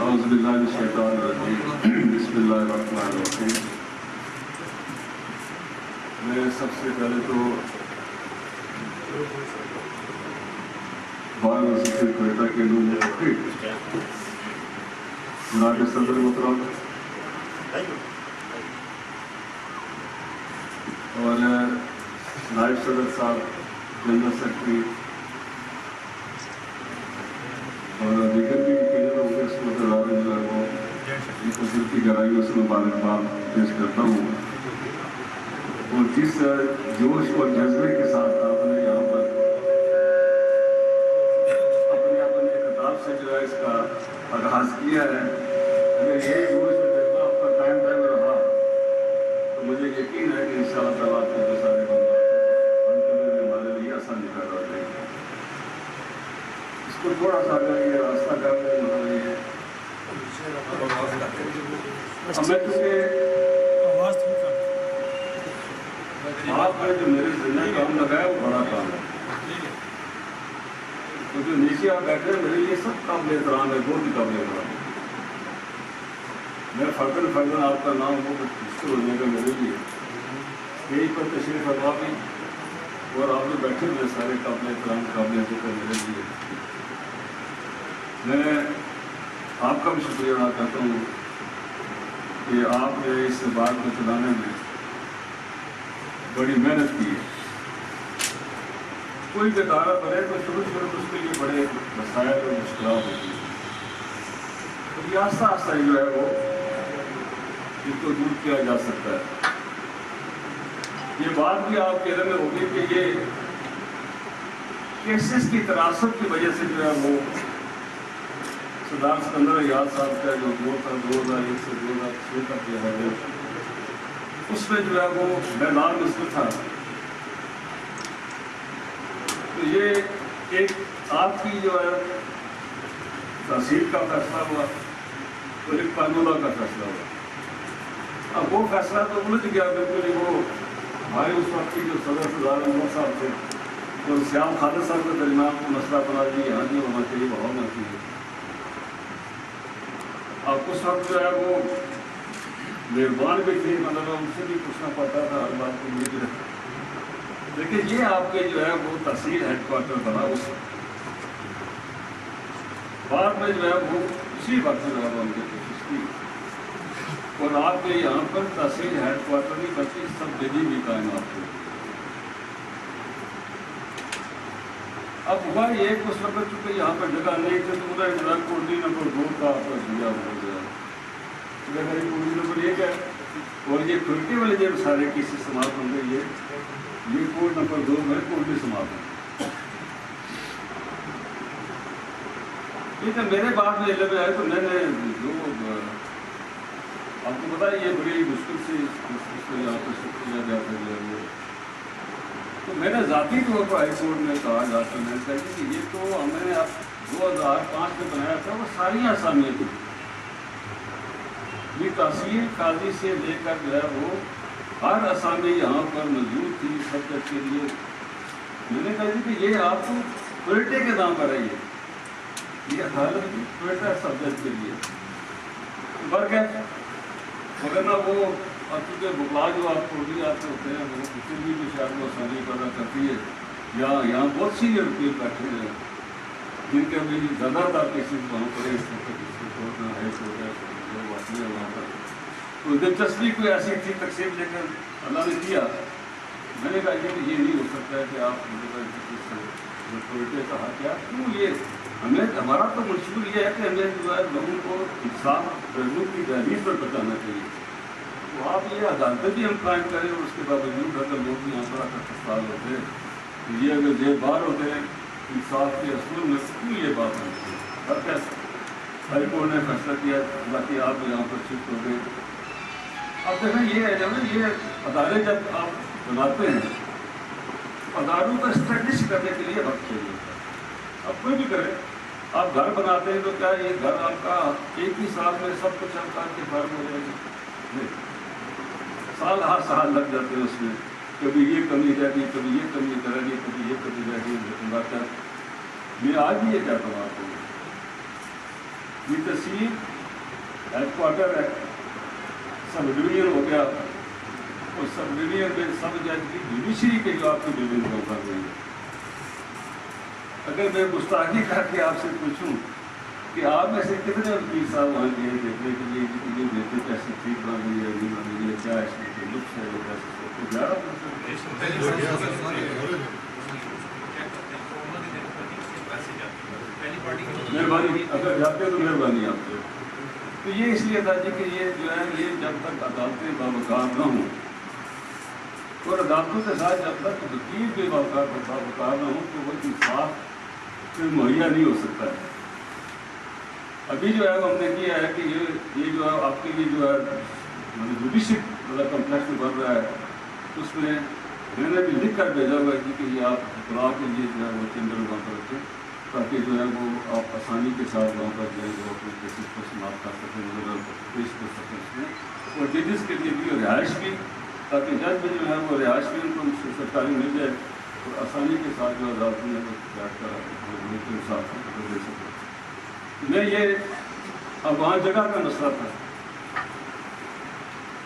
اعوذ باللہ من الشیطان الرجیم بسم اللہ الرحمن الرحیم۔ میں سب سے پہلے تو بار وزیر کوئٹہ کے لوگ جناب صدر محترم اور نائب صدر صاحب، جنرل سیکرٹری اور دیگر بھی جو ہے وہ ان کو دل کی گہرائیوں سے مبارکباد پیش کرتا ہوں۔ اور جس جوش اور جذبے کے ساتھ آپ نے یہاں پر اپنے خطاب سے جو ہے اس کا آغاز کیا ہے، اگر یہ جوش اور جذبہ آپ کا قائم رہا تو مجھے یقین ہے کہ انشاءاللہ تعالیٰ آپ کے جو سارے حل کرنے میں ہمارے لیے آسانی پیدا ہو جائے گی۔ اس کو تھوڑا سا اگر یہ راستہ کرنے ہمارے لیے آپ نے جو میرے ذمہ کام لگایا وہ بڑا کام ہے، تو جو نیچے آپ بیٹھے ہیں میرے لیے سب قابل احترام ہے، بہت ہی قابل احترام ہے۔ میں فردن آپ کا نام وہ مشکل ہونے کا میرے لیے یہی پر تشریف فرما بھی، اور آپ جو بیٹھے ہوئے سارے قابل احترام قابل ذکر میرے لیے، میں آپ کا بھی شکریہ ادا کرتا ہوں کہ آپ نے اس بات کو چلانے میں بڑی محنت کی ہے۔ کوئی بھی ادارہ بنے تو شروع میں اس کے لیے بڑے مسائل اور مشکلات ہوتی ہیں، تو یہ آہستہ آہستہ جو ہے وہ اس کو دور کیا جا سکتا ہے۔ یہ بات بھی آپ کے ذہن میں ہوگی کہ یہ کیسز کی تناسب کی وجہ سے جو ہے وہ سردار سکندر ایاز صاحب کا جو دور تھا 2001 سے 2006 تک جو ہے اس میں جو ہے وہ میدان مسئلہ تھا، تو یہ ایک آپ کی جو ہے تحصیل کا فیصلہ ہوا تو ایک قانونہ کا فیصلہ ہوا۔ اب وہ فیصلہ تو الجھ گیا بالکل ہی، وہ ہمارے اس وقت کی جو صدر سردار انور صاحب تھے اور سیام خالد صاحب کے درمیان کو مسئلہ بنا دی یہاں نہیں ہونا چاہیے، وہاں ہونا چاہیے۔ اب اس وقت جو ہے وہ میزبان بھی تھے، مطلب ان سے بھی پوچھنا پڑتا تھا ہر بات کو مجھے، لیکن یہ آپ کے جو ہے وہ تحصیل ہیڈ کوارٹر بنا اس بعد میں جو ہے وہ اسی وقت جو ہے وہ ہم نے کوشش کی، اور آپ کے یہاں پر تحصیل ہیڈ کوارٹر نہیں بلکہ سب ڈویژن بھی تعینات ہوئی۔ اب ہوا یہ کہ اس وقت چونکہ یہاں پر جگہ نہیں تھی تو ادھر ادھر کوڈی نمبر 2 کا آپ کا دیا ہو گیا، کوڈی نمبر 1 ہے، اور یہ کھڑکی والے جب سارے کسی سماعت ہوں گے یہ کوڈ نمبر 2 میں کوڈی سماعت ہے۔ لیکن میرے بعد میں علم آئے تو میں نے جو آپ کو پتا یہ بڑی مشکل سے اس کو یہاں پر شفٹ کیا گیا تھا، تو میں نے ذاتی طور پر ہائی کورٹ میں کہا جاتا میں نے کہا کہ یہ تو ہم نے اب 2005 میں بنایا تھا، وہ ساری آسامیاں تھیں، یہ تحصیل قاضی سے لے کر جو ہے وہ ہر آسامی یہاں پر موجود تھی سبجیکٹ کے لیے۔ میں نے کہا کہ یہ آپ کو کوئٹے کے نام پر ہے، یہ عدالت کی کوئٹہ سبجیکٹ کے لیے بر گئے، مگر نہ وہ چونکہ بکلا جو آپ کو بھی آپ ہوتے ہیں وہ کسی بھی شاید وہ آسانی پیدا کرتی ہے، یا یہاں بہت سی وکیل بیٹھے ہیں جن کے بھی زیادہ تر کیسز وہاں پر ہائی کورٹ ہے جو واقعی ہے وہاں پر، تو دلچسپی کوئی ایسی تھی تقسیم لے کر اللہ نے کیا۔ میں نے کہا کہ یہ نہیں ہو سکتا ہے کہ آپ کوئٹے کہا کیا کیوں، یہ ہمیں ہمارا تو منشور یہ ہے کہ ہمیں جو ہے لوگوں کو انصاف لوگوں کی دہلیز پر بچانا چاہیے، تو آپ یہ عدالتیں بھی ہم قائم کریں، اور اس کے باوجود اگر لوگ یہاں پر آ کر فسال ہوتے ہیں تو یہ اگر جیل بار ہوتے ہیں انصاف کے اصول میں کیوں یہ بات ہوتی ہے۔ ہر کیسے ہائی کورٹ نے فیصلہ کیا باقی آپ یہاں پر شفٹ ہو گئے۔ اب دیکھیں یہ ہے جب یہ ادارے جب آپ بناتے ہیں اداروں کو اسٹیبلش کرنے کے لیے وقت چاہیے، اب کوئی بھی کرے، آپ گھر بناتے ہیں تو کیا یہ گھر آپ کا ایک ہی سال میں سب کچھ آپ کا کے فارم ہو جائے گا؟ نہیں، سال ہر سال لگ جاتے ہیں اس میں، کبھی یہ کمی رہ گئی، کبھی یہ کمی رہ گئی، کبھی یہ کمی رہ گئی۔ میں آج بھی یہ کہتا ہوں آپ کو، یہ تحصیل ہیڈ کوارٹر ہے، سب ڈویژن ہو گیا، اور سب ڈویژن میں سب جج کی جوڈیشری کے جو آپ کی ڈویژن کو کر رہی ہے۔ اگر میں گستاخی کر کے آپ سے پوچھوں کہ آپ میں سے کتنے وکیل صاحب وہاں گئے دیکھنے کے لیے کہ یہ دیتے پیسے ٹھیک بن رہی ہے نہیں بن رہی ہے، کیا اس میں کوئی نقص ہے، وہ پیسے تو 11%۔ مہربانی اگر جاتے ہیں تو مہربانی آپ سے۔ تو یہ اس لیے تھا جی کہ یہ جو ہے یہ جب تک عدالتیں باوقار نہ ہوں اور عدالتوں کے ساتھ جب تک وکیل بھی باوقار نہ ہوں تو وہ انصاف پھر مہیا نہیں ہو سکتا ہے۔ ابھی جو ہے ہم نے کیا ہے کہ یہ جو ہے آپ کے لیے جو ہے جوڈیشل کمپلیکس بن رہا ہے، اس میں نے بھی لکھ کر بھیجا ہوا ہے کہ یہ آپ اطلاع کے لیے جو ہے وہ چیمبر وہاں پر رکھیں تاکہ جو ہے وہ آپ آسانی کے ساتھ وہاں پر جو ہے وہ اپنے کیسز کو سماپت کر سکیں، مطلب پیش کر سکیں اس میں، اور ججز کے لیے بھی رہائش بھی، تاکہ جج بھی جو ہے وہ رہائش بھی ان کو سرکاری مل جائے اور آسانی کے ساتھ جو عدالت میں بیٹھ کر انصاف دے سکے۔ میں یہ اب وہاں جگہ کا مسئلہ تھا،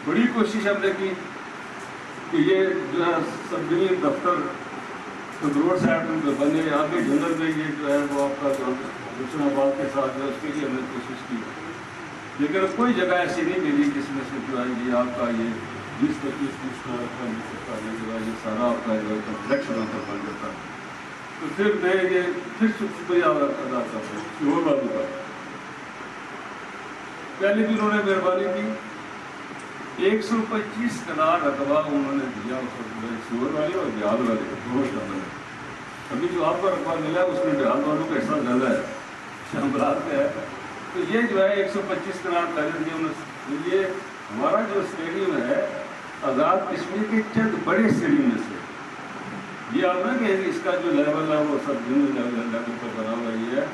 بڑی کوشش ہم نے کی کہ یہ جو ہے سب ڈویژن دفتر روڈ سائڈ میں بنے، آگے جنگل میں یہ جو ہے وہ آپ کا حسن آباد کے ساتھ جو ہے اس کے لیے ہم نے کوشش کی، لیکن کوئی جگہ ایسی نہیں ملی جس میں سے جو ہے یہ آپ کا یہ 20-25 کا جو ہے یہ سارا آپ کا جو ہے کمپلیکس وہاں پر بن جاتا۔ تو پھر میں یہ پھر شکریہ ادا کرتا ہوں شیور بابو کا، پہلے بھی انہوں نے مہربانی کی، 125 کنال رقبہ انہوں نے دیا اس وقت شیور والے اور بہار والے دونوں شامل ہیں۔ ابھی جو آپ کا رقبہ ملا ہے اس میں بہار والوں کا حصہ زیادہ ہے، شاملات کا ہے۔ تو یہ جو ہے 125 کنال پہلے دیا انہوں نے۔ یہ ہمارا جو اسٹیڈیم ہے آزاد کشمیر کے چند بڑے اسٹیڈیم میں سے، یہ آپ نہ کہیں کہ اس کا جو لیول ہے وہ سب لیول پر بنا ہوا یہ ہے،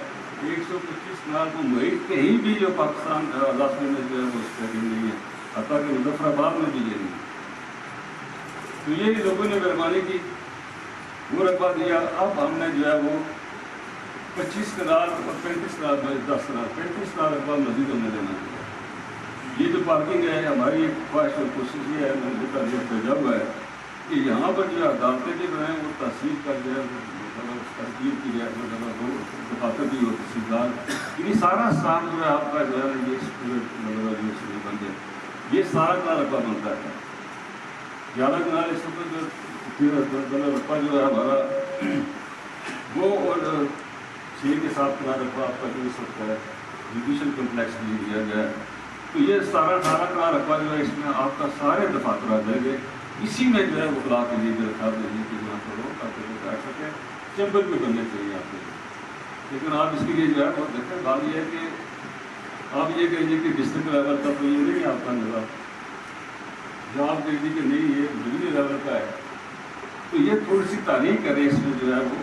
125 کنال کو محیط کہیں بھی جو پاکستان علاقے میں جو ہے وہ اسٹیڈیم نہیں ہے، حتیٰ کہ مظفر آباد میں بھی یہ نہیں ہے۔ تو یہ لوگوں نے مہربانی کی، وہ رقبہ دیا۔ اب ہم نے جو ہے وہ 25 کنال اور 35 کنال 10 کنال 35 کنال رقبہ مزید ہم نے لینا چاہیے۔ یہ جو پارکنگ ہے ہماری ایک خواہش اور کوشش یہ ہے، میں نے بھیجا ہوا ہے کہ یہاں پر جو عدالتیں جو ہیں وہ تحصیل کا جو ہے تحصیل کی جائے، مطلب وہ دفاتر بھی ہو تحصیلدار، یعنی سارا اسٹاف جو ہے آپ کا جو ہے یہ مطلب بن جائے، یہ سارا کنال رقبہ بنتا ہے۔ 11 کنال اس وقت جو رقبہ جو ہے ہمارا وہ، اور 6 کے 7 کنال رقبہ آپ کا جو اس وقت ہے جوڈیشل کمپلیکس بھی دیا گیا ہے۔ تو یہ 17-18 کنال رقبہ جو ہے اس میں آپ کا سارے دفاتر آ جائیں گے، اسی میں جو ہے وہ اطلاع کے لیے درخواست دینے کی جہاں پر ہو تاکہ وہ بیٹھ سکیں، چیمبر بھی بننے چاہیے آپ کے، لیکن آپ اس کے لیے جو ہے وہ دیکھیں۔ بات یہ ہے کہ آپ یہ کہیں گے کہ ڈسٹرکٹ لیول کا تو یہ نہیں آپ کا نظام، جب آپ کہیں گے کہ نہیں یہ ڈویژن لیول کا ہے تو یہ تھوڑی سی تاریخ کرے، اس میں جو ہے وہ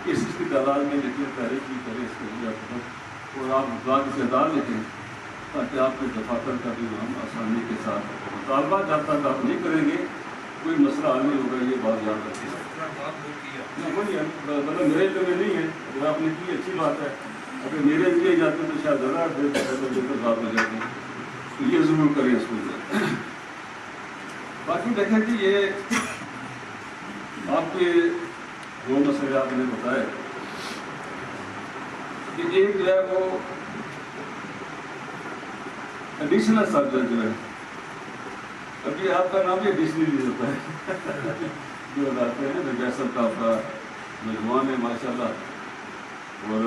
کیسز کی تعداد میں لکھیں، تاریخ بھی کرے اس کے لیے آپ، اور آپ اطلاع کی تعداد لکھیں تاکہ آپ کے دفاتر کا بھی ہم آسانی کے ساتھ مطالبہ جب تک آپ نہیں کریں گے کوئی مسئلہ حل نہیں ہوگا، یہ بات یاد رکھیں۔ مطلب میرے علم میں نہیں ہے، اگر آپ نے کی اچھی بات ہے، اگر میرے لیے جاتے تو شاید زیادہ بہتر بات ہو جاتی، تو یہ ضرور کریں اس کو۔ باقی دیکھیں کہ یہ آپ کے دو مسئلے آپ نے بتائے کہ ایک جو ہے وہ ایڈیشنل سب جج جو ہے، ابھی آپ کا نام بھی ایڈیشنل ہوتا ہے جو عدالتیں ہیں، جیسل کا آپ کا نوجوان ہے ماشاء اللہ، اور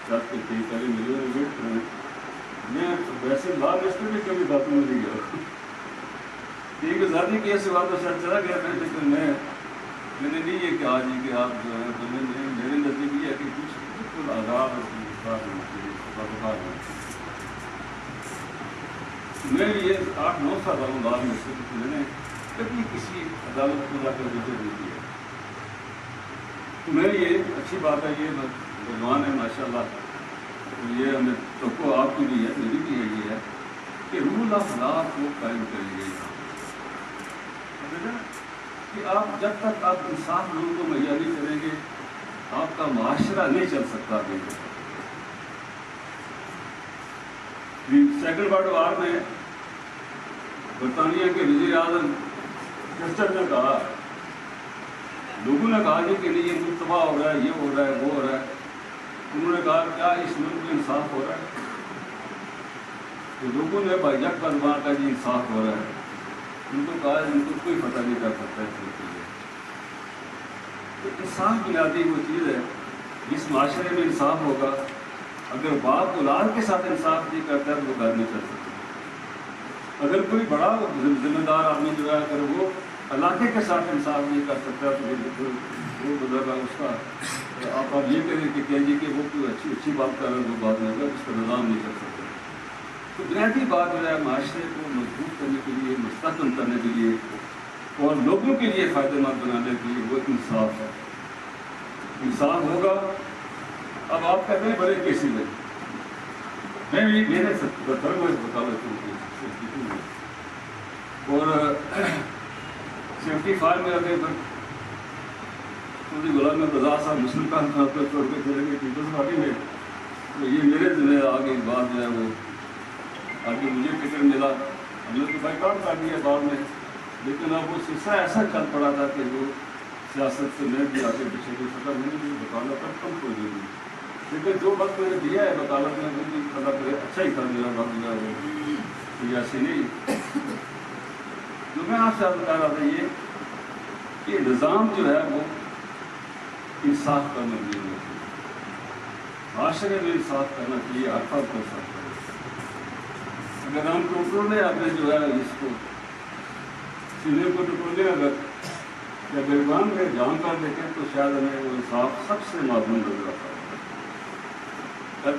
جج کے کئی پہلے ملے ہوئے ویٹ کریں۔ میں ویسے لا لسٹ میں کبھی باتوں میں نہیں گیا، ایک آزادی کیس سے واپس شاید چلا گیا میں، لیکن میں نے نہیں یہ کہا جی کہ آپ جو ہے، تو میرے نزدیک یہ ہے کہ کچھ بالکل آزاد اور میں یہ 8-9 سال رہا ہوں لال میں سے، میں نے کبھی کسی عدالت کو جا کر وزٹ نہیں کیا۔ تو میں یہ اچھی بات ہے، یہ نوجوان ہے ماشاء اللہ، یہ ہمیں توقع آپ کی بھی ہے، میری بھی ہے، یہ ہے کہ رول آف لا کو قائم کریں گے کہ آپ جب تک آپ انصاف لوگوں کو مہیا نہیں کریں گے آپ کا معاشرہ نہیں چل سکتا۔ سیکنڈ ورلڈ وار میں برطانیہ کے وزیر اعظم چرچل نے کہا، لوگوں نے کہا جی کہ نہیں یہ ملک تباہ ہو رہا ہے، یہ ہو رہا ہے، وہ ہو رہا ہے. انہوں نے کہا کیا اس ملک میں انصاف ہو رہا ہے؟ تو لوگوں نے بھائی یک بدما کا جی انصاف ہو رہا ہے. ان کو کہا ان کو کوئی پتہ نہیں کر سکتا اس ملک کے لیے. تو انصاف بنیادی وہ چیز ہے جس معاشرے میں انصاف ہوگا. اگر باپ اولاد کے ساتھ انصاف نہیں کرتا ہے تو وہ گھر نہیں چل سکتا. اگر کوئی بڑا ذمہ دار آدمی جو ہے اگر وہ علاقے کے ساتھ انصاف نہیں کر سکتا تو وہ بزرگ اس کا آپ یہ کریں کہ کہیں کہ وہ کوئی اچھی بات کر رہے ہیں وہ بات نہیں کر اس کا نظام نہیں کر سکتا. تو بنیادی بات جو ہے معاشرے کو مضبوط کرنے کے لیے، مستحکم کرنے کے لیے اور لوگوں کے لیے فائدہ مند بنانے کے لیے وہ انصاف ہے. انصاف ہوگا. اب آپ کہتے ہیں بڑے کیسز ہیں، میں بھی میرے بتا لیتا ہوں. اور 75 میں اگر غلام رضا صاحب مسلم کا چھوڑ کے چلے گئے پیپلز پارٹی میں، تو یہ میرے ذمہ آگے بات جو ہے وہ آگے مجھے ٹکٹ ملا. ہم نے تو بائیکاٹ کر دیا بعد میں، لیکن اب وہ سلسلہ ایسا چل پڑا تھا کہ وہ سیاست سے میں بھی آگے پیچھے کوئی سطح میں نہیں وکالت پر کم کوئی نہیں. لیکن جو وقت میں نے دیا ہے وکالت میں وہ بھی اللہ کرے اچھا ہی تھا. میرا وقت جو ہے وہ ایسی نہیں. جو میں آپ سے بتا رہا تھا یہ کہ نظام جو ہے وہ انصاف پر مبنی ہونا چاہیے. معاشرے میں انصاف کرنا چاہیے. ہر فرد کو انصاف کرنا چاہیے. اگر ہم ٹوٹوں نے اپنے جو ہے اس کو سینے کو ٹکڑنے اگر یا غریبان میں جان کر دیکھیں تو شاید ہمیں وہ انصاف سب سے معذور نظر آتا ہے.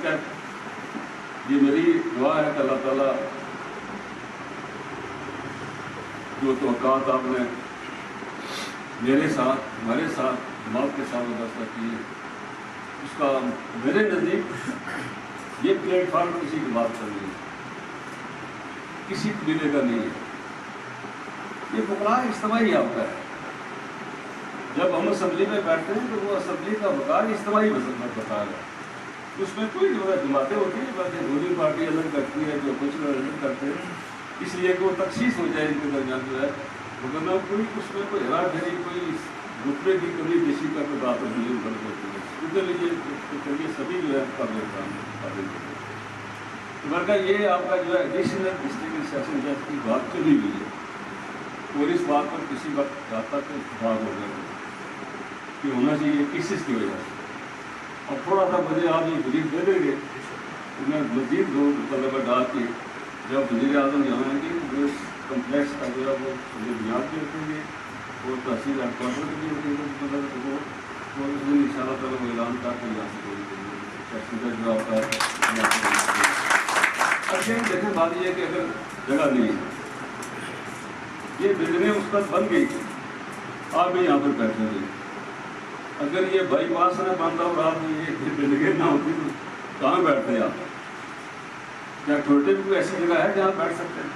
کیا یہ میری دعا ہے کہ اللہ تعالیٰ جو توقعات آپ نے میرے ساتھ ہمارے ساتھ دماغ کے ساتھ وابستہ کی ہے اس کا میرے نزدیک یہ پلیٹ فارم کسی کی بات کر نہیں ہے، کسی قبیلے کا نہیں ہے. یہ فقراء اجتماعی آپ کا ہے. جب ہم اسمبلی میں بیٹھتے ہیں تو وہ اسمبلی کا وقار اجتماعی وقار ہے. اس میں کوئی جو ہے جماعتیں ہوتی ہیں بلکہ رولنگ پارٹی الگ کرتی ہے جو کچھ لوگ الگ کرتے ہیں اس لیے کہ وہ تخصیص ہو جائے ان کے درمیان جو ہے. ورنہ کوئی اس میں کوئی ہرا گھری کوئی رتبے کی کمی بیشی کا کوئی بات نہیں غلط ہوتی ہے. اس کے لیے سبھی جو ہے قابل قابل ورنہ یہ آپ کا جو ہے ایڈیشنل ڈسٹرکٹ سیشن جج کی بات چلی ہوئی ہے اور اس بات پر کسی وقت جاتا کہ اتفاق ہو گیا کہ ہونا چاہیے کیسز کی وجہ سے. اور تھوڑا سا مجھے آپ یہ بریف دے دیں گے تو میں مزید دو طلبہ ڈال کے جب وزیر اعظم یہاں آئیں گے تو اس کمپلیکس کا جو ہے وہ بنیاد بھی رکھیں گے اور تحصیل ہیڈ کوارٹر بھی رکھیں گے اور اس دن ان شاء اللہ تعالیٰ وہ اعلان کر کے یہاں سے جو آپ کا دیکھیں. بات یہ ہے کہ اگر جگہ نہیں ہے یہ بلڈنگیں اس پر بن گئی آپ بھی یہاں پر بیٹھے ہوئے. اگر یہ بائی پاس نہ بنتا اور آپ یہ بلڈنگیں نہ ہوتی تو کہاں بیٹھتے ہیں آپ؟ کیا ٹوئٹے بھی کوئی ایسی جگہ ہے جہاں بیٹھ سکتے ہیں؟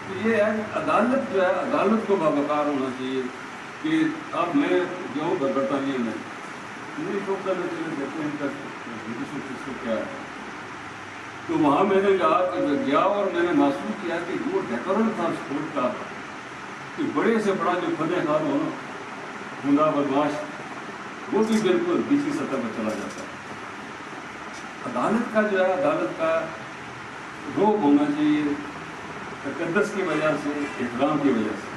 تو یہ ہے عدالت جو ہے عدالت کو باوقار ہونا چاہیے. کہ اب میں جو ہوں برطانیہ میں میری شوق کرنے کے لیے دیکھتے ہیں کا کیا ہے تو وہاں میں نے گیا اور میں نے محسوس کیا کہ جو ڈیکورن تھا اسپورٹ کا کہ بڑے سے بڑا جو فن خان ہونا گنڈا بدماش وہ بھی بالکل دوسری سطح پر چلا جاتا ہے. عدالت کا جو ہے عدالت کا روب ہونا چاہیے تقدس کی وجہ سے احترام کی وجہ سے.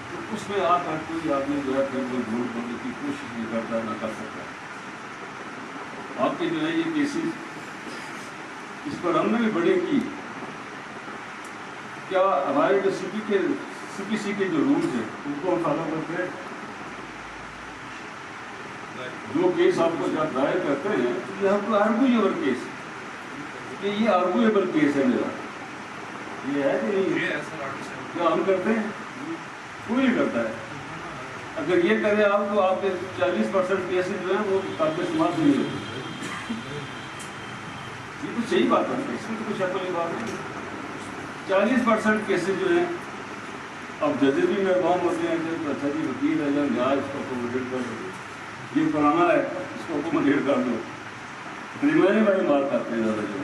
تو اس میں آپ ہر کوئی آدمی جو ہے پھر وہ جھوٹ بولنے کی کوشش نہیں کرتا نہ کر سکتا. آپ کے جو ہے یہ کیسز اس پر ہم نے بھی بڑے کی کیا ہمارے جو سی پی سی کے جو رولز ہیں ان کو ہم فالو کرتے ہیں. جو کیس آپ کو جب دائر کرتے ہیں تو یہ ہم کو آرگویبل کیس کہ یہ آرگویبل کیس ہے میرا یہ ہے کہ نہیں کیا ہم کرتے ہیں؟ کوئی نہیں کرتا ہے. اگر یہ کرے آپ تو آپ کے 40% کیسز جو ہیں وہ قابل شمار نہیں ہوتے. یہ تو صحیح بات ہے اس میں تو کچھ شک والی بات نہیں. 40% کیسز جو ہیں اب ججز بھی مہربان ہوتے ہیں کہ اچھا جی وکیل ہے یا نیاز اس کو اکوموڈیٹ کر دو یہ پرانا ہے اس کو اکوموڈیٹ کر دو. میں نے بڑے بات کرتے ہیں زیادہ جو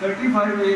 35A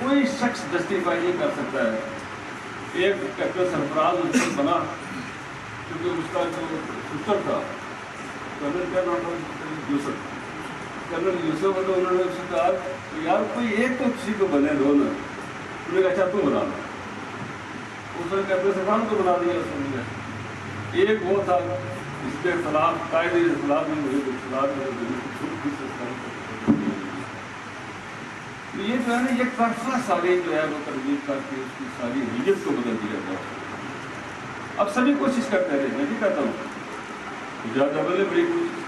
کوئی شخص جسٹیفائی نہیں کر سکتا ہے. ایک ڈاکٹر سرفراز اس کو بنا کیونکہ اس کا جو پتر تھا کرنل کیا نام تھا یوسف, کرنل یوسف نے انہوں نے اس سے کہا کہ یار کوئی ایک تو کسی کو بنے دو نا. انہوں نے کہا اچھا تو بنا لا. اس نے ڈاکٹر سرفراز کو بنا دیا. اس نے ایک وہ تھا اس کے خلاف قائد اخلاق میں مجھے یہ جو ہے نا یہ طرفہ ساری جو ہے وہ تربیت کر کے اس کی ساری نیت کو بدل دیا گیا. اب سبھی کوشش کرتے رہے, میں نہیں کہتا ہوں زیادہ بڑے بڑی کوشش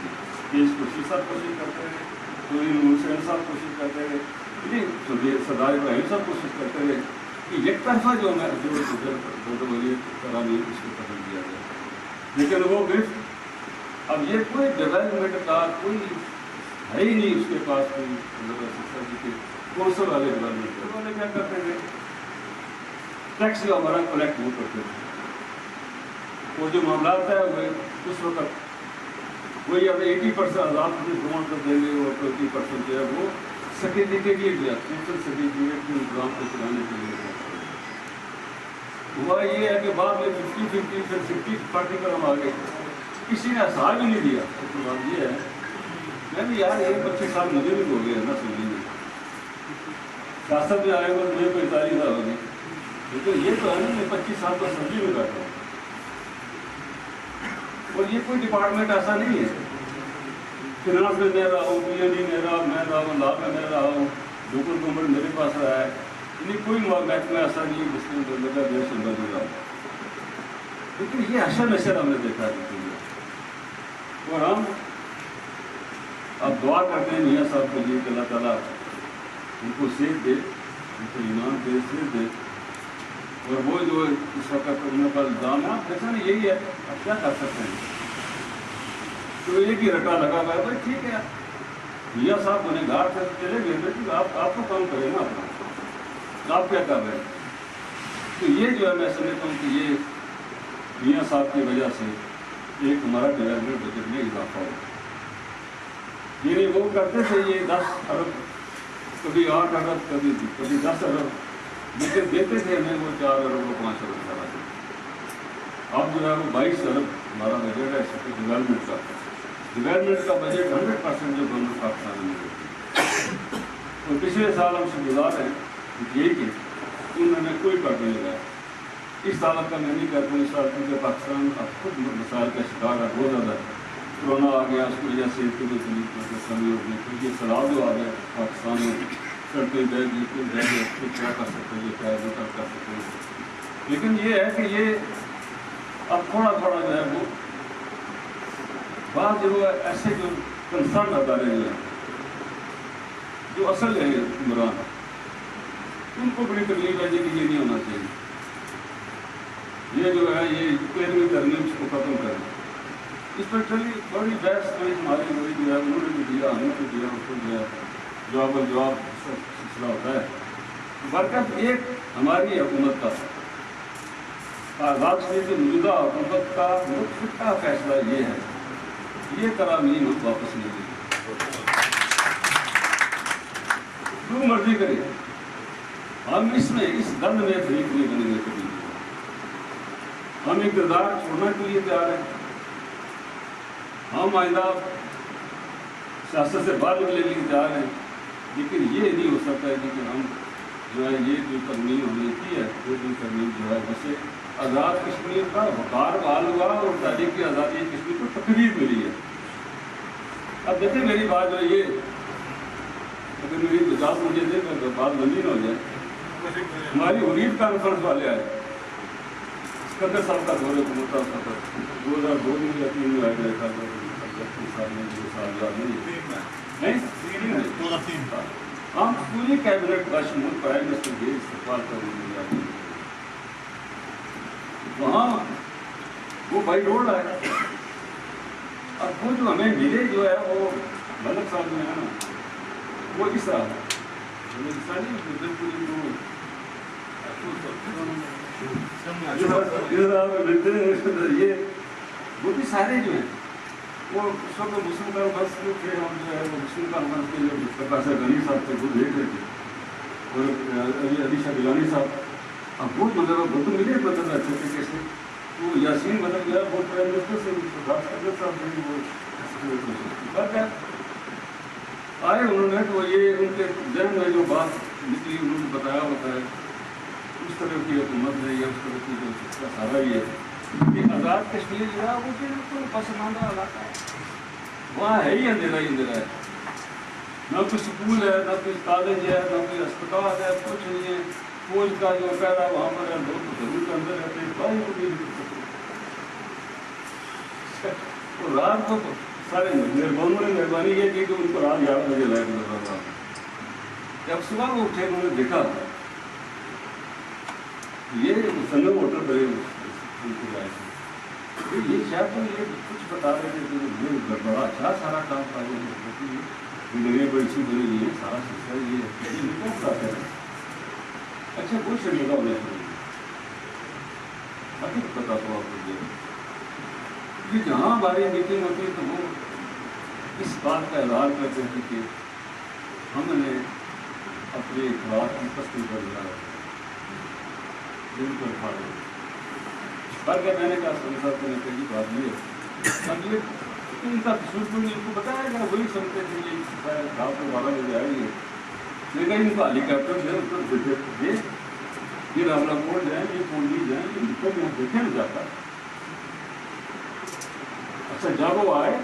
کی, صاحب کوشش کرتے رہے, کوئی حسین صاحب کوشش کرتے رہے, نہیں سردار ابراہیم صاحب کوشش کرتے رہے کہ ایک طرفہ جو ہے جو طرح نہیں اس کو بدل دیا گیا. لیکن وہ گرفت اب یہ کوئی ڈیولپمنٹ کا کوئی ہے ہی نہیں اس کے پاس. کوئی کونسل والے ڈیولپمنٹ والے کیا کرتے تھے, ٹیکس جو ہمارا کلیکٹ وہ کرتے تھے. وہ جو معاملات ہے وہ اس وقت وہی اب 80% آزاد گورنمنٹ کو دیں گے اور 20% جو ہے وہ سرٹیفکیٹ کے لیے دیا, سرٹیفکیٹ کے انتظام کو چلانے کے لیے. ہوا یہ ہے کہ بعد میں 50-50 پھر 60-40 پر ہم آ گئے. کسی نے حساب ہی نہیں دیا. بات یہ ہے میں بھی یار ایک 25 سال مجھے بھی ہو گیا نا سمجھنے میں, سیاست میں آئے گا مجھے کوئی تاریخ ہوگی, لیکن یہ تو ہے نا میں 25 سال تو سمجھی میں بیٹھا ہوں. اور یہ کوئی ڈپارٹمنٹ ایسا نہیں ہے فنانس میں میں رہا ہوں, PND میں رہا, میں رہا ہوں, لا میں رہا ہوں, لوکل گورنمنٹ میرے پاس رہا ہے. کوئی محکمہ ایسا نہیں جس میں لگا دیا سنبھل ہو رہا. لیکن یہ اشر نشر ہم نے دیکھا ہے. اور ہم اب دعا کرتے ہیں میاں صاحب کے لیے کہ اللہ تعالیٰ ان کو صحت دے, ان کو ایمان دے, صحت دے. اور وہ جو اس وقت ان کا الزام ہے آپ دیکھا نا یہی ہے, آپ کیا کر سکتے ہیں. تو ایک ہی رٹا لگا ہوا ہے, بھائی ٹھیک ہے میاں صاحب گنہگار سے چلے گئے لیکن آپ کو کام کرے نا اپنا, آپ کیا کر رہے ہیں. تو یہ جو ہے میں سمجھتا ہوں کہ یہ میاں صاحب کی وجہ سے ایک ہمارا ڈیولپمنٹ بجٹ میں اضافہ ہو. یعنی وہ کرتے تھے یہ 10 ارب, کبھی 8 ارب, کبھی 10 ارب, لیکن دیتے تھے ہمیں وہ 4 ارب اور 5 ارب سارا. اب جو ہے وہ 22 ارب ہمارا بجٹ ہے ڈیولپمنٹ کا. ڈیولپمنٹ کا بجٹ 100% جو گورنمنٹ پاکستان میں دیتی ہے. اور پچھلے سال ہم سے گزار ہیں یہی کہ انہوں نے کوئی کٹ نہیں لگایا. اس سال کا میں نہیں کہتا ہوں, اس سال کیونکہ پاکستان اب خود مسائل کا شکار ہے بہت زیادہ. کورونا آ گیا, اس کی وجہ سے کمی ہو گئی, کیونکہ یہ سیلاب جو آ گیا پاکستان میں, سڑکیں بہ گئی, کوئی بہ گئے, کوئی کیا کر سکتے ہیں, کیا کر سکتے ہیں. لیکن یہ ہے کہ یہ اب تھوڑا تھوڑا جو ہے وہ بعض جو ایسے جو کنسرن ادارے جو ہیں جو اصل ہے عمران, ان کو بڑی تکلیف ہے کہ یہ نہیں ہونا چاہیے. یہ جو ہے یہ 13ویں ترمیم کو ختم کرنا, اس پر چلی بڑی بحث ہوئی ہماری ہوئی جو ہے, انہوں نے بھی دیا, ہم نے بھی دیا, اس کو جو ہے جواب و جواب سلسلہ ہوتا ہے. برکت ایک ہماری حکومت کا آزاد کشمیر کی موجودہ حکومت کا متفقہ فیصلہ یہ ہے, یہ ترامیم ہم واپس نہیں لیں گے. جو مرضی کرے, ہم اس میں اس گند میں فریق نہیں بنیں گے کبھی. ہم اقتدار چھوڑنے کے لیے تیار ہیں, ہم آئندہ سیاست سے باہر نکلنے کے لیے تیار ہیں, لیکن یہ نہیں ہو سکتا ہے کہ ہم جو ہے یہ جو ترمیم ہم نے کی ہے وہ بھی ترمیم جو ہے جسے آزاد کشمیر کا وقار بحال ہوا اور تاریخی آزادی کشمیر کو تقریر ملی ہے. اب دیکھیں میری بات جو ہے یہ, اگر میری اجازت مجھے دے تو بات لمبی نہ ہو جائے. ہماری حریت کانفرنس والے آئے, سکندر صاحب کا دور حکومت تھا 2002 میں یا 3 میں آئے گئے تھا, 2 سال یاد نہیں, ہم پوری کیبنٹ باشمول پرائم منسٹر کے استقبال کرنے میں وہاں وہ بائی روڈ آئے. اب وہ جو ہمیں ملے جو ہے وہ ملک صاحب جو ہے نا وہ اس طرح یہ وہ بھی سارے جو ہیں وہ اس وقت مسلم کانفرنس کے تھے, ہم جو ہے وہ مسلم کانفرنس کے جو پروفیسر غنی صاحب تھے وہ دیکھ رہے تھے. اور علی شاہ گیلانی صاحب اب وہ مطلب وہ تو ملے مطلب اچھے طریقے سے وہ یاسین بدل گیا وہ پرائم منسٹر سے بات کرتے صاحب وہ آئے انہوں نے تو یہ ان کے ذہن میں جو بات نکلی انہوں نے بتایا ہوتا ہے اس طرح کی حکومت ہے یا اس طرح کی جو سارا یہ ہے کہ آزاد کشمیر جو ہے وہ بالکل پسماندہ علاقہ ہے وہاں ہے ہی اندھیرا ہے نہ کوئی سکول ہے نہ کوئی کالج ہے نہ کوئی اسپتال ہے کچھ نہیں ہے فوج کا جو پیرا وہاں پر ہے لوگ ضرور کے اندر رہتے ہیں بھائی کو نہیں اور رات کو سارے مہربانوں نے مہربانی یہ کی کہ ان کو رات 11 بجے لائٹ لگا تھا جب صبح وہ اٹھے انہوں نے دیکھا یہ مسلم ووٹر بڑے ان کو جائے تھے یہ شاید تو یہ کچھ بتا رہے تھے کہ بڑا اچھا سارا کام پائے میرے بڑی سی بڑی نہیں ہے سارا سلسلہ یہ کون بتاتے ہیں اچھا کوئی شرمندہ ہونا چاہیے ابھی بتا تو آپ کو یہ جہاں ہماری میٹنگ ہوتی ہے تو وہ اس بات کا اظہار کرتے ہیں کہ ہم نے اپنے اخلاق کی تسلیم کر دیا دل پر کھا رہے پر کیا میں نے کہا سنی صاحب نے کہی بات یہ ہے اب یہ ان کا قصور کو ان کو بتایا گیا وہی سمجھتے تھے یہ رات کو 12 بجے آئے گی میں کہیں ان کو ہیلی کاپٹر سے اس کو یہ راولا کوٹ جائیں یہ پونڈی جائیں یہ نکل یہاں دیکھے نہ جاتا اچھا جب وہ آئے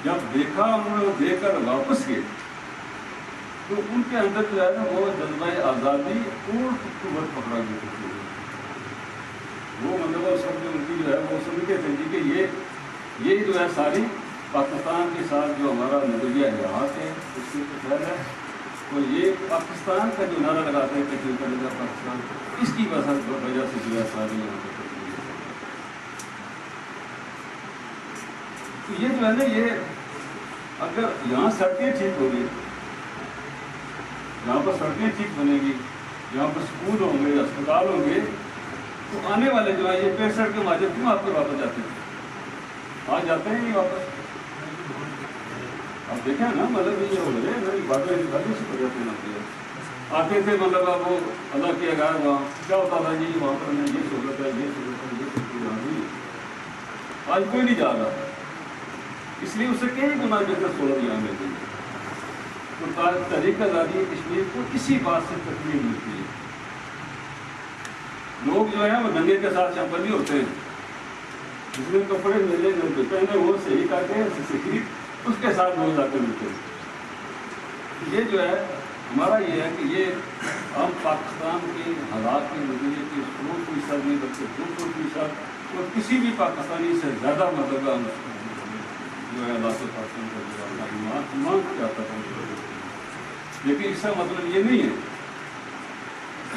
جب دیکھا انہوں نے دیکھ کر واپس گئے تو ان کے اندر جو ہے نا وہ جذبہ آزادی اور قوت پکڑا گئی وہ مطلب سب ان کی جو ہے وہ سمجھتے تھے جی کہ یہ جو ہے ساری پاکستان کے ساتھ جو ہمارا نظریہ حیات ہے اس کے خیال ہے اور یہ پاکستان کا جو نعرہ لگاتے ہیں کشمیر کا نظر پاکستان اس کی وجہ سے جو ہے ساری یہاں پہ تو یہ جو ہے نا یہ اگر یہاں سڑکیں ٹھیک ہوگی یہاں پر سڑکیں ٹھیک بنے گی یہاں پر اسکول ہوں گے اسپتال ہوں گے تو آنے والے جو ہے یہ 65 کے مہاجر کیوں آپ کے واپس جاتے ہیں آج جاتے ہیں نہیں واپس آپ دیکھیں نا مطلب یہ ہو گئے میری باتیں سے پڑ جاتے ہیں آتے تھے مطلب آپ وہ اللہ کی اگار وہاں کیا ہوتا تھا جی وہاں پر میں یہ سہولت ہے یہ سہولت ہے یہ سہولت ہے آج کوئی نہیں جا رہا اس لیے اسے کئی گنا بہتر سہولت یہاں مل گئی تو تحریک آزادی کشمیر کو اسی بات سے تکلیف ملتی ہے لوگ جو ہیں وہ دنگے کے ساتھ چمپل بھی ہوتے ہیں جس میں کپڑے ملے ملتے پہنے وہ صحیح کرتے ہیں اس کے ساتھ لوگ جاتے ملتے ہیں یہ جو ہے ہمارا یہ ہے کہ یہ ہم پاکستان کے حالات کے نظریے کے 100% نہیں بلکہ 200% اور کسی بھی پاکستانی سے زیادہ مطلب ہم جو ہے اللہ سے پاکستان کا ایمان چاہتا تھا لیکن اس کا مطلب یہ نہیں ہے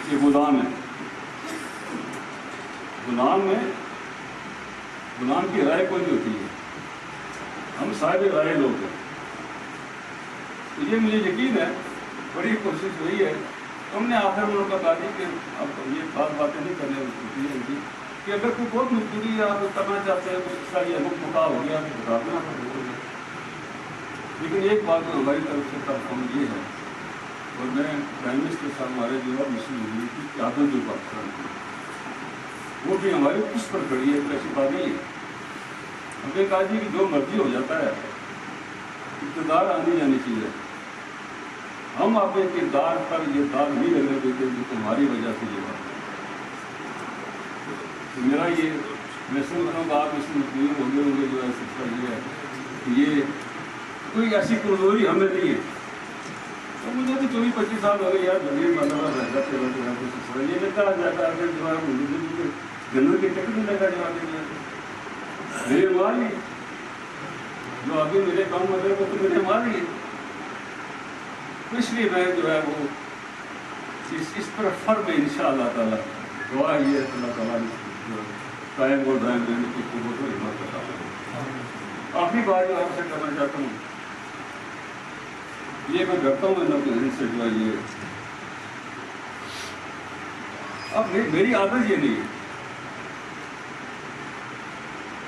کہ غلام ہے غلام کی رائے کوئی نہیں ہوتی ہے ہم صاحب رائے لوگ ہیں تو یہ مجھے یقین ہے بڑی کوشش ہوئی ہے ہم نے آخر میں ان کا کہا کہ اب یہ باتیں نہیں کرنے ہوتی ہیں کہ اگر کوئی بہت مزدوری آپ کرنا چاہتے ہیں تو اس کا یہ حکم مقا ہو گیا تو بتا دیں لیکن ایک بات جو ہماری طرف سے پرفارم یہ ہے اور میں پرائم منسٹر صاحب ہمارے جو ہے مسلم ہوئی کی قیادت جو پاکستان کی وہ بھی ہماری اس پر کھڑی ہے ایسی بات نہیں ہے ہم نے کہا جی کہ جو مرضی ہو جاتا ہے اقتدار آنی جانی چاہیے ہم اپنے کردار پر یہ داغ نہیں لگنے دیتے جو تمہاری وجہ سے یہ بات ہے میرا یہ میں سمجھتا ہوں کہ آپ اس میں ہوں گے جو ہے سلسلہ یہ ہے کہ یہ کوئی ایسی کمزوری ہمیں نہیں ہے تو مجھے بھی 24-25 سال ہو گئے یار دنیا مطلب رہتا سلسلہ یہ لگتا جاتا ہے جو ہے جنرل کے ٹکٹ نہیں لگا جا کے میرے مال ہی جو ابھی میرے کام مطلب وہ تو میرے مال ہی اس لیے میں جو ہے وہ اس پر فرق ہے انشاءاللہ تعالیٰ دعا یہ ہے اللہ تعالیٰ قائم اور دائم رہنے کی قوت و ہمت عطا فرمائے آخری بات جو آپ سے کرنا چاہتا ہوں یہ میں کرتا ہوں میں ان سے جو ہے یہ اب میری عادت یہ نہیں ہے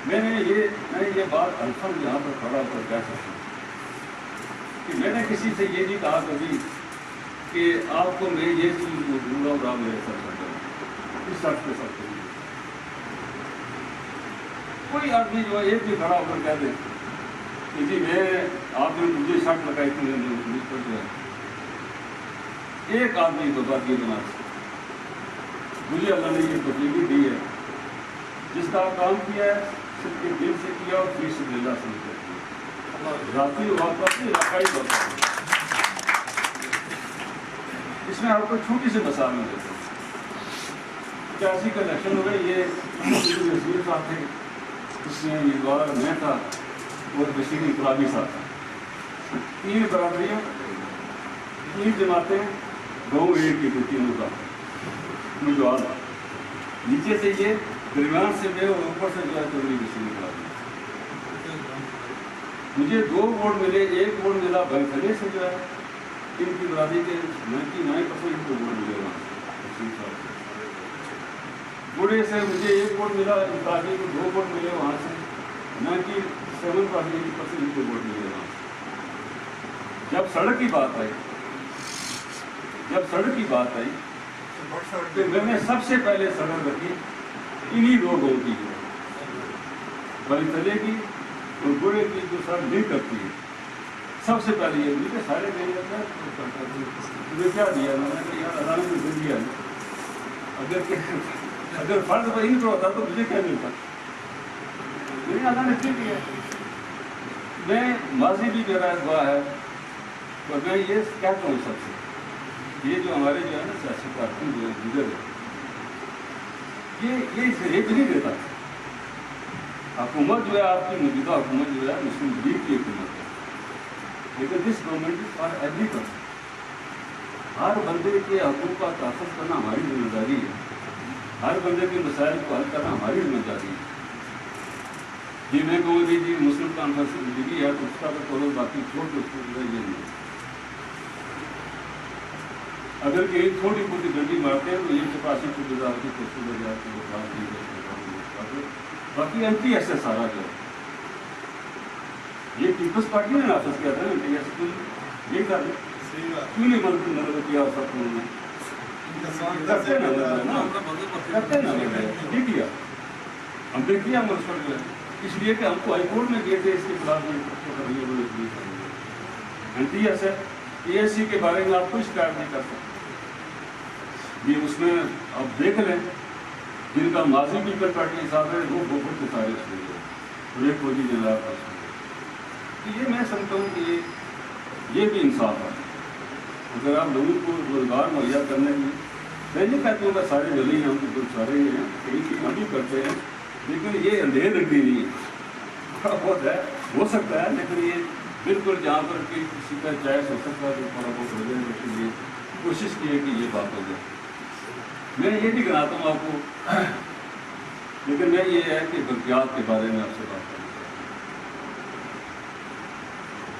میں نے یہ بات الفاظ یہاں پر کھڑا ہو کر کہہ سکتا ہوں کہ میں نے کسی سے یہ نہیں کہا کبھی کہ آپ کو میں یہ چیز دوں گا اور آپ میرے ساتھ کریں اس شرط کے ساتھ کریں. کوئی آدمی جو ہے ایک بھی کھڑا ہو کر کہہ دے کہ جی میں آپ نے مجھے شرط لگائی تھی مجھ پر جو ہے ایک آدمی کو بات یہ بنا سکتا. مجھے اللہ نے یہ تبلیغی دی ہے جس کا کام کیا ہے صرف کے دل سے کیا اور فی سبیل اللہ سے کیا, ذاتی واقعات سے علاقائی بات. اس میں آپ کو چھوٹی سی مثال میں دیتا ہوں. 85 کا الیکشن ہوئے, یہ وزیر صاحب تھے, اس میں امیدوار میں تھا اور بشیر انقلابی صاحب تھا. 3 برادریاں 3 جماعتیں گاؤں ایک کی تھی, تینوں کا امیدوار نیچے سے یہ درمیان سے میں اور اوپر سے جو ہے تو بشیر انقلابی. مجھے 2 ووٹ ملے, 1 ووٹ ملا بنکھلے سے جو ہے ان کی برادری کے 99% کو ووٹ ملے وہاں سے. بوڑھے سے مجھے 1 ووٹ ملا, انقلابی کو 2 ووٹ ملے وہاں سے 97% کو ووٹ ملے وہاں سے. جب سڑک کی بات آئی تو میں نے سب سے پہلے سڑک رکھی انہی 2 گاؤں کی, بنکھلے کی اور بوڑھے کی, جو سڑک لنک کرتی ہے. سب سے پہلے یہ مجھے سارے کہیں جاتا ہے مجھے کیا دیا, میں نے کہا یار اللہ نے مجھے دیا, اگر فرض پر ان کو ہوتا تو مجھے کیا ملتا. لیکن اللہ نے کیوں دیا. میں ماضی بھی میرا ہوا ہے اور میں یہ کہتا ہوں سب سے, یہ جو ہمارے جو ہے نا سیاسی پارٹی جو ہے لیڈر ہے, یہ اسے ریٹ نہیں دیتا. حکومت جو ہے آپ کی موجودہ حکومت جو ہے مسلم لیگ کی حکومت ہے, لیکن this government is for every person. ہر بندے کے حقوق کا تحفظ کرنا ہماری ذمہ داری ہے, ہر بندے کے مسائل کو حل کرنا ہماری ذمہ داری ہے. جی میں کہوں گی جی مسلم کانفرنس کی زندگی ہے تو اس کا تو کرو, باقی چھوڑ کے اس کو جو ہے یہ نہیں. اگر کہیں تھوڑی بہت گڈی مارتے ہیں تو یہ چپاسی کو گزار کی کوشش ہو جاتی ہے, باقی اینٹی ایس ہے سارا جو ہے. یہ پیپلز پارٹی نے نافذ کیا تھا اینٹی ایس, یہ کر دیں کیوں نہیں مدد نظر کیا سب نے کرتے نا ٹھیک کیا, ہم نے کیا منسپل جو ہے, اس لیے کہ ہم کو ہائی کورٹ میں گئے تھے اس کے خلاف اینٹی ایس ہے. اے ایس سی کے بارے میں آپ کوئی شکایت نہیں کر سکتے. یہ اس میں آپ دیکھ لیں جن کا ماضی پیپل پارٹی حساب ہے وہ بہت کے سارے اس میں اور ایک فوجی جنرل کا. تو یہ میں سمجھتا ہوں کہ یہ بھی انصاف ہے. اگر آپ لوگوں کو روزگار مہیا کرنے میں, میں نہیں کہتا ہوں کہ سارے جلدی ہیں, ہم تو سارے ہی ہیں, کئی چیز ہم بھی کرتے ہیں, لیکن یہ اندھیر رکھتی نہیں ہے. تھوڑا بہت ہے, ہو سکتا ہے, لیکن یہ بالکل جہاں پر کہ کسی کا جائز ہو سکتا ہے تو تھوڑا بہت ہو جائے, اس لیے کوشش کی ہے کہ یہ بات ہو جائے. میں یہ بھی گناتا ہوں آپ کو, لیکن میں یہ ہے کہ بلکیات کے بارے میں آپ سے بات کروں.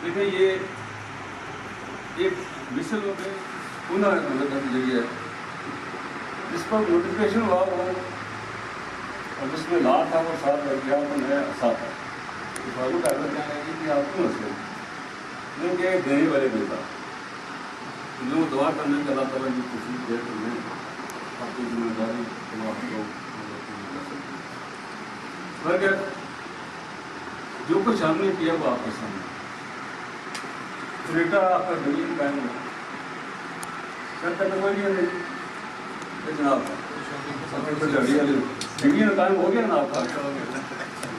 دیکھیں یہ ایک مسل ہو گئے پنر مدد کا ذریعہ ہے, جس پر نوٹیفکیشن ہوا وہ اور جس میں لا تھا وہ 7 لڑکیاں تو نیا اثا تھا. فاروق اعظم کہنے لگی کہ آپ کیوں ہنسے, میں کیا دینے والے دیتا جو دعا کرنے کے اللہ تعالیٰ کی خوشی دے تو میں آپ کی ذمہ داری مگر جو کچھ ہم نے کیا وہ آپ کے سامنے. بیٹا آپ کا زمین قائم ہو سر کرنا کوئی نہیں ہے جناب, زمین قائم ہو گیا نا آپ کا,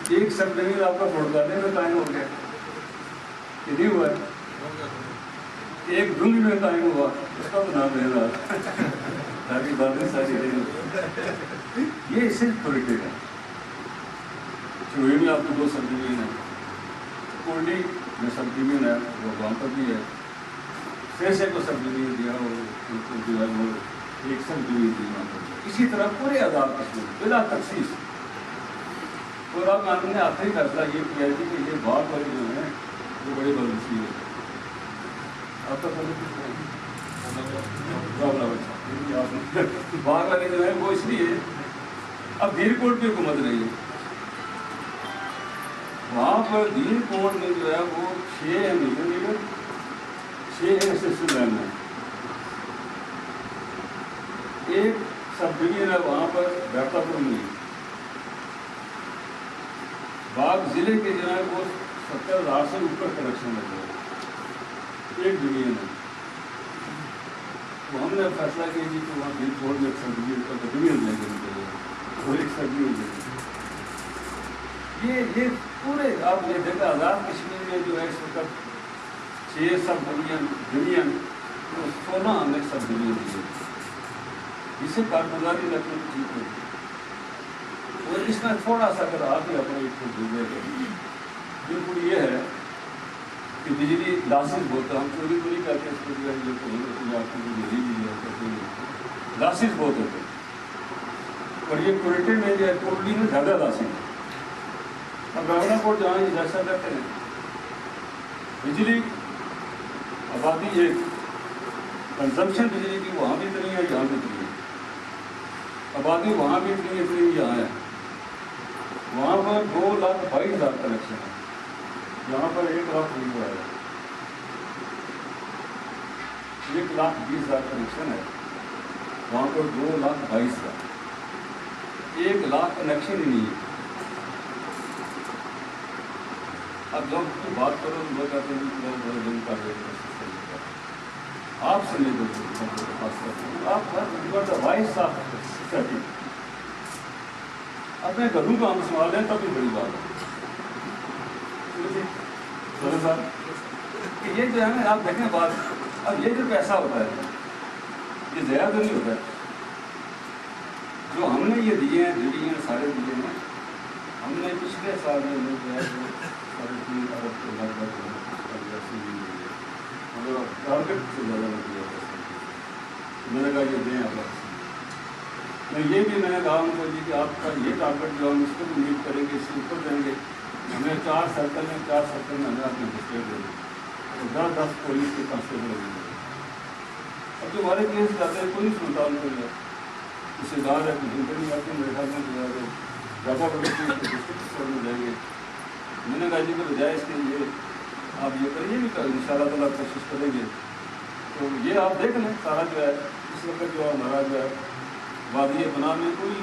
ایک سب زمین آپ کا فوٹوانے میں قائم ہو گیا, یہ نہیں ہوا ہے. ایک ڈھونگ میں قائم ہوا, اس کا تو نام رہنا تاکہ باتیں ساری رہی. یہ صرف پولیٹک ہے. چوہے میں آپ کو 2 سب زمین ہیں, کولڈی میں سب زمین ہے, وہ وہاں پر بھی ہے. پیسے کو سب زمین دیا اور جو ہے وہ ایک سب زمین دی وہاں پر. اسی طرح پورے آزاد کشمیر بلا تخصیص. اور اب ہم نے آخری فیصلہ یہ کیا ہے کہ یہ باغ والے جو ہیں وہ بڑے بدنسی ہے. آپ کا باغ والے جو ہیں وہ اس لیے اب دیر کوٹ کی حکومت رہی ہے. وہاں پر دیر کوٹ میں جو ہے وہ 6 ہیں میجر لیڈر, 6 ہیں اسسٹنٹ مین ہیں. ایک سب ڈویژن ہے وہاں پر بیٹا پور میں باغ ضلع کے جو ہے وہ 70,000 سے اوپر کنیکشن لگے ایک ڈویژن ہے. تو ہم نے فیصلہ کیا جی کہ وہاں بل چھوڑ میں ایک سب ڈویژن لیں گے اور ایک سب ڈویژن لیں گے. یہ پورے آپ یہ دیکھا آزاد کشمیر میں جو ہے اس وقت 6 سب ڈویژن 16 ہم نے سب ڈویژن دیے جس سے کارگزاری رکھنے کی ٹھیک ہوتی. اور اس میں تھوڑا سا اگر آپ ہی اپنے ایک کو ڈھونڈے گا بالکل یہ ہے کہ بجلی لاسز بہت ہم چوری تو نہیں کرتے اس کو جو ہے آپ کو بجلی بھی لاسز بہت ہوتے اور یہ کوئٹے میں جو ہے کوٹلی میں زیادہ لاسز ہے. اب راونا کوٹ جہاں یہ جیسا کرتے ہیں بجلی آبادی ایک کنزمپشن بجلی کی وہاں بھی اتنی ہے یہاں بھی اتنی ہے. آبادی وہاں بھی اتنی یہاں ہے. وہاں پر 2,22,000 کنیکشن ہے یہاں پر 1,00,000 نہیں ہوا ہے. 1,20,000 کنیکشن ہے وہاں پر 2,22,000 1,00,000 کنیکشن ہی نہیں ہے. اب جب کی بات کرو تو لوگ کہتے ہیں دن کا آپ سے نہیں دو آپ وائس آف سیٹنگ اپنے گھروں کا ہم سوال ہیں تب بھی بڑی بات ہے صاحب کہ یہ جو ہے نا آپ دیکھیں بات اب یہ جو پیسہ ہوتا ہے یہ ضیاع تو نہیں ہوتا ہے. جو ہم نے یہ دیے ہیں ڈویژن سارے دیے ہیں ہم نے پچھلے سال میں جو ہے 3.5 ارب کے لگ بھگ ٹارگیٹ سے زیادہ نہیں دیا میں نے کہا یہ دیں آپ میں یہ بھی میں نے کہا ان کو جی کہ آپ کا یہ ٹارگیٹ جو ہم اس کو بھی میٹ کریں گے اس سے اوپر دیں گے. ہمیں 4 سرکل میں ہمیں اپنے ڈسٹرکٹ دیں گے اور 10 پولیس کے کانسٹیبل لگیں گے. اب جو ہمارے کیس جاتے ہیں کوئی نہیں سنتا ان کو رشتے دار ہے کچھ ان نہیں آتے میرے خیال میں جو ہے زیادہ بڑے ڈسٹرکٹ میں جائیں گے. میں نے کہا جی کہ بجائے اس کے لیے آپ یہ کریے بھی ان شاء اللہ تعالیٰ کوشش کریں گے. تو یہ آپ دیکھ لیں سارا جو ہے اس وقت جو ہے ہمارا جو ہے وادی بنا میں کوئی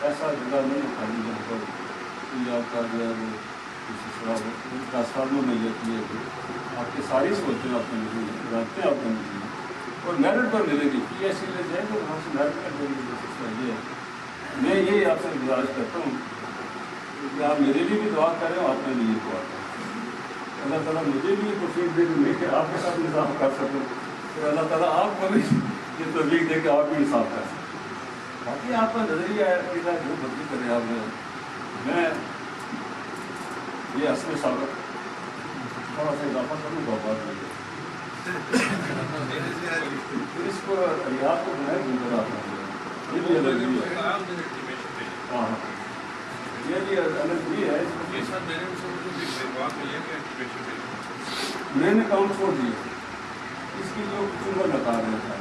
ایسا جگہ نہیں ہے خالی جہاں پر کوئی آپ کا جو ہے وہ کسی طرح ٹرانسفارمر میں یہ کیے آپ کی ساری سہولتیں آپ کو ملیں گی رابطیں آپ کو ملیں گی اور میرٹ پر ملے گی. پی ایس سی لے جائیں گے وہاں سے میرٹ پر دیں گے. یہ ہے میں یہ آپ سے گزارش کرتا ہوں کہ آپ میرے لیے بھی دعا کریں اور اپنے لیے دعا کریں. اللہ تعالیٰ مجھے بھی توفیق دے دیں کہ آپ کے ساتھ انصاف کر سکوں اور اللہ تعالیٰ آپ کو بھی یہ توفیق دے کہ آپ بھی انصاف کر سکیں. باقی آپ کا نظریہ ہے کہ جو بدلی کرے آپ میں یہ اصل ثابت تھوڑا سا اضافہ کروں گا بات میں اس کو ریاض کو بنائے گزرا یہ بھی الگ ہاں یہ بھی الگ بھی ہے. میں نے کام چھوڑ دیا اس کی جو عمر لگا رہے تھے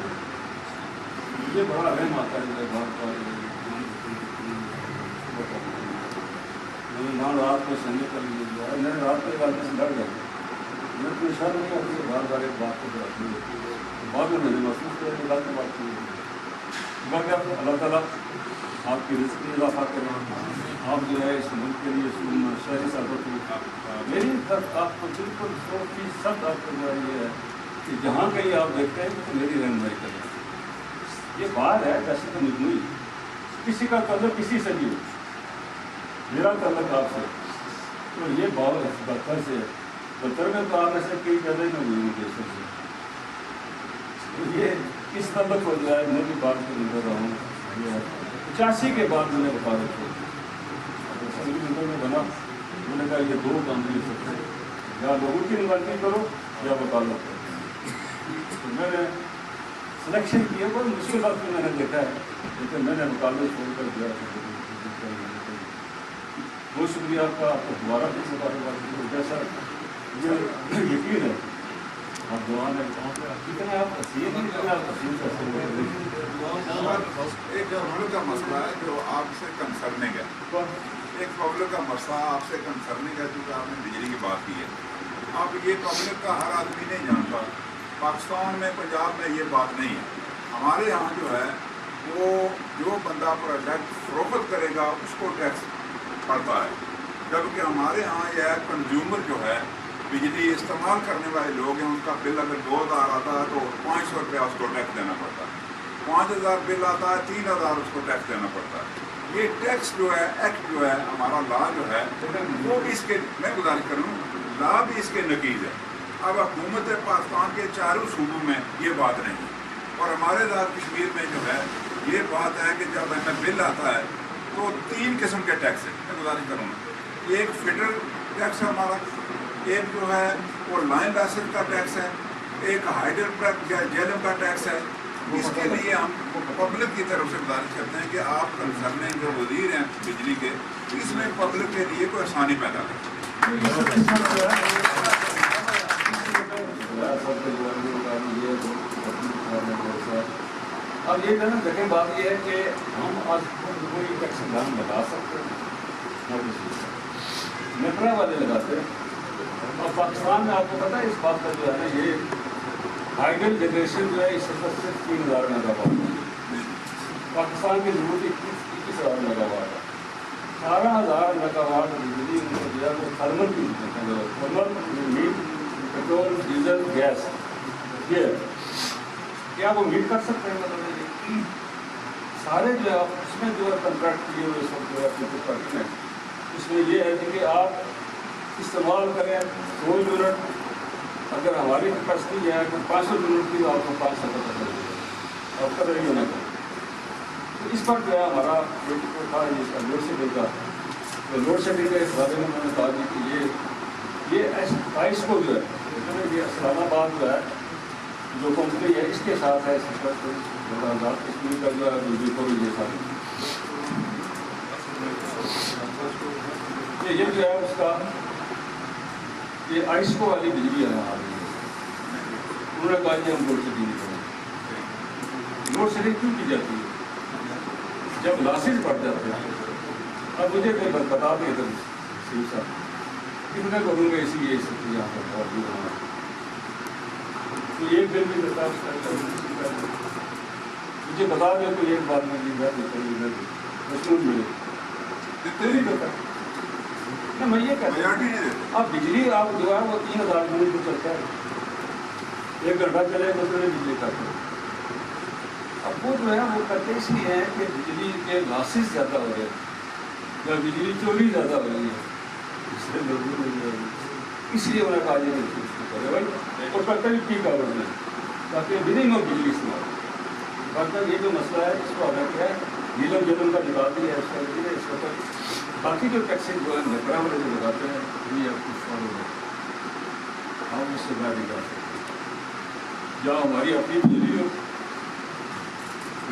یہ بڑا اہم آتا ہے میرے گھر پر. میں نے نہ رات کو سننے کر لیا ہے میں نے رات کو ایک آدمی سے ڈر گیا میں کوئی شر نہیں آتی ہے بار بار ایک بات کو ڈراتی ہے بعد میں نے محسوس کیا کہ غلط بات کی باقی آپ اللہ تعالیٰ آپ کی رزق میں اضافہ کریں. آپ جو ہے اس ملک کے لیے شہری سربت میری طرف آپ کو بالکل 100% آپ کو جو یہ ہے کہ جہاں کہیں آپ دیکھتے ہیں تو میری رہنمائی کریں. یہ بات ہے جیسے تو مجموعی کسی کا تعلق کسی سے بھی ہو میرا تعلق آپ سے تو یہ بات بدتر سے ہے. بدتر میں تو آپ ایسے کئی جگہ میں ہوئی ہوں جیسے سے تو یہ اس تعلق ہو جائے میں بھی بات کو نظر رہا ہوں. یہ 85 کے بعد میں نے وکالت چھوڑ اسمبلی ممبر میں بنا میں نے کہا یہ 2 کام نہیں ہو سکتے یا لوگوں کی نمائندگی کرو یا وکالت کرو. تو میں نے سلیکشن کیا بہت مشکل بات میں نے دیکھا ہے لیکن میں نے وکالت چھوڑ کر دیا. بہت شکریہ آپ کا آپ کو دوبارہ بھی مبارکباد جیسا یہ یقین ہے آپ دعا میں کتنے آپ تسلیم ہیں کتنے آپ تسلیم کر سکتے ایک پرابلم کا مسئلہ ہے جو آپ سے کنسرننگ ہے. ایک پرابلم کا مسئلہ آپ سے کنسرننگ ہے کیونکہ آپ نے بجلی کی بات کی ہے. آپ یہ پرابلم کا ہر آدمی نہیں جانتا. پاکستان میں پنجاب میں یہ بات نہیں ہے. ہمارے یہاں جو ہے وہ جو بندہ پروڈکٹ فروخت کرے گا اس کو ٹیکس پڑتا ہے، جبکہ ہمارے ہاں یہ کنزیومر جو ہے بجلی استعمال کرنے والے لوگ ہیں، ان کا بل اگر 2000 آتا ہے تو 500 روپیہ اس کو ٹیکس دینا پڑتا ہے، 5000 بل آتا ہے 3000 اس کو ٹیکس دینا پڑتا ہے۔ یہ ٹیکس جو ہے، ایکٹ جو ہے، ہمارا لا جو ہے وہ بھی اس کے، میں گزارش کروں، لا بھی اس کے نقیض ہے۔ اب حکومت پاکستان کے چاروں صوبوں میں یہ بات نہیں، اور ہمارے آزاد کشمیر میں جو ہے یہ بات ہے کہ جب ہمیں بل آتا ہے تو 3 قسم کے ٹیکس ہیں، میں گزارش کروں گا۔ ایک فیڈرل ٹیکس ہے ہمارا، ایک جو ہے وہ لائن لائسنس کا ٹیکس ہے، ایک ہائیڈر جیلم کا ٹیکس ہے۔ اس کے لیے ہم پبلک کی طرف سے گزارش کرتے ہیں کہ آپ کنسرن جو وزیر ہیں بجلی کے، اس میں پبلک کے لیے کوئی آسانی پیدا کریں۔ اب یہ کہنا دیکھیں، بات یہ ہے کہ ہم آج کوئی ٹیکس ہم لگا سکتے ہیں، نیپرا والے لگاتے ہیں، اور پاکستان میں آپ کو پتہ ہے اس بات کا جو ہے نا، یہ ہائیڈل جنریشن جو ہے اس وقت صرف 3000 میگا واٹ ہے، پاکستان کی ضرورت 21,000 میگا واٹ ہے، 18,000 میگا واٹ بجلی جو ہے وہ تھرمل کی تھرمل پیٹرول ڈیزل گیس، یہ کیا وہ میٹ کر سکتے ہیں؟ مطلب سارے جو ہے اس میں جو ہے کنٹریکٹ کیے ہوئے سب جو ہے اپنے ہیں، اس میں یہ ہے کہ آپ استعمال کریں 2 یونٹ، اگر ہماری کیپیسٹی ہے اگر 500 یونٹ کی تو آپ کو 500 کا پتہ چلے آپ قدر ہی ہونا چاہیے۔ تو اس پر جو ہے ہمارا تھا یہ لوڈ شیڈنگ کا، تو لوڈ شیڈنگ کے اس بارے میں میں نے کہا کہ یہ آئس کو جو ہے یہ اسلام آباد جو ہے جو کمپنی ہے اس کے ساتھ ہے، اس پر آزاد کشمیر کا جو ہے بجلی کو بھی یہ ساتھ یہ جو ہے اس کا یہ آئس کو والی بجلی ہے ہماری، انہوں نے کہا کہ ہم لوڈ شیڈنگ نہیں کریں۔ لوڈ شیڈنگ کیوں کی جاتی ہے؟ جب لاسز بڑھ جاتے ہیں۔ اب مجھے کوئی بتا دیں تو صرف صاحب کتنے کروں گا اسی لیے سکتی یہاں پر بہت بھی بنا تو ایک دن بھی بتا مجھے بتا دیں تو ایک بات میں مشہور ملے نہیں پتا میں یہ کہتا ہوں اب بجلی آپ جو ہے وہ 3000 یونٹ پہ چلتا ہے، 1 گھنٹہ چلے تو بجلی کرتے ہیں۔ اب وہ جو ہے وہ کرتے اس لیے ہیں کہ بجلی کے لاسز زیادہ ہو گئے یا بجلی چوری زیادہ ہو رہی ہے، اس لیے ضرور نہیں ہے، اس لیے انہیں کہا جائے کہ کرے بھائی اور کرتے بھی ٹھیک ہے میں تاکہ منیمم بجلی استعمال۔ باقی یہ جو مسئلہ ہے اس کو ادا کیا ہے نیلم جلم کا نکال دیا ہے، اس کا ہے اس وقت باقی جو ٹیکسز جو ہے نیپرا والے جو لگاتے ہیں یہ اب کچھ فالو ہے، ہم اس سے باہر نہیں جا سکتے۔ یا ہماری اپنی بجلی ہو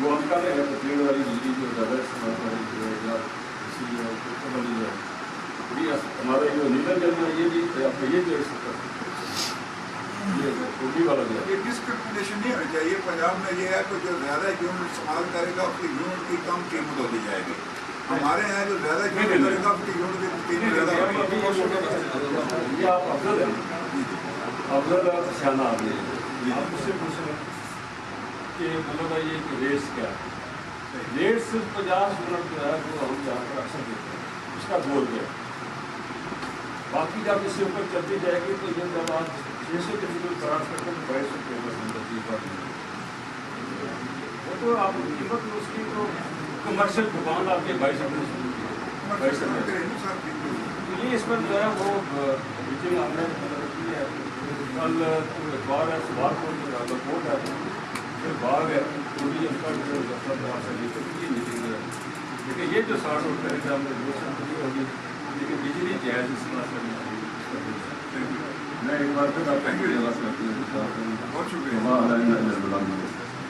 وہ ہم کر رہے ہیں تو پیڑ والی بجلی جو زیادہ استعمال والی جو ہے یا اسی والی جو ہے یہ ہمارا جو نیلم جلم ہے یہ بھی آپ کا یہ جو ہے والا جو ہے یہ ڈسکرمنیشن نہیں ہونی چاہیے۔ پنجاب میں یہ ہے کہ جو زیادہ یونٹ استعمال کرے گا اس کی یونٹ کی کم قیمت ہو دی جائے گی، ہمارے یہاں جو زیادہ یونٹ کرے گا اس کی یونٹ کی قیمت زیادہ ہوگی۔ یہ آپ افضل ہیں، افضل سیانہ آدمی ہیں، آپ اس سے پوچھ رہے ہیں کہ مطلب ہے یہ کہ ریٹس کیا ہے؟ ریٹ صرف 50 یونٹ جو ہے وہ ہم یہاں پر اکثر دیتے ہیں، اس کا گول کیا ہے؟ باقی جب اس سے اوپر چلتی جائے گی تو یہ جب آپ 600 کے فیصد خراب کرتے ہیں تو 2200 روپئے وہ تو آپ قیمت اس کی تو کمرشل دکان آپ کے 2200 تو یہ اس پر جو ہے وہ میٹنگ ہم نے کی ہے، کل اخبار ہے صبح کو رپورٹ ہے، پھر باغ ہے پوری اس کا جو دفتر سے لے کر کی میٹنگ ہے، لیکن یہ جو 60 روپئے کرے گا ہم نے ہوگی، لیکن بجلی جائز استعمال کرنی چاہیے۔ میں ایک بار پھر آپ بہت شکریہ۔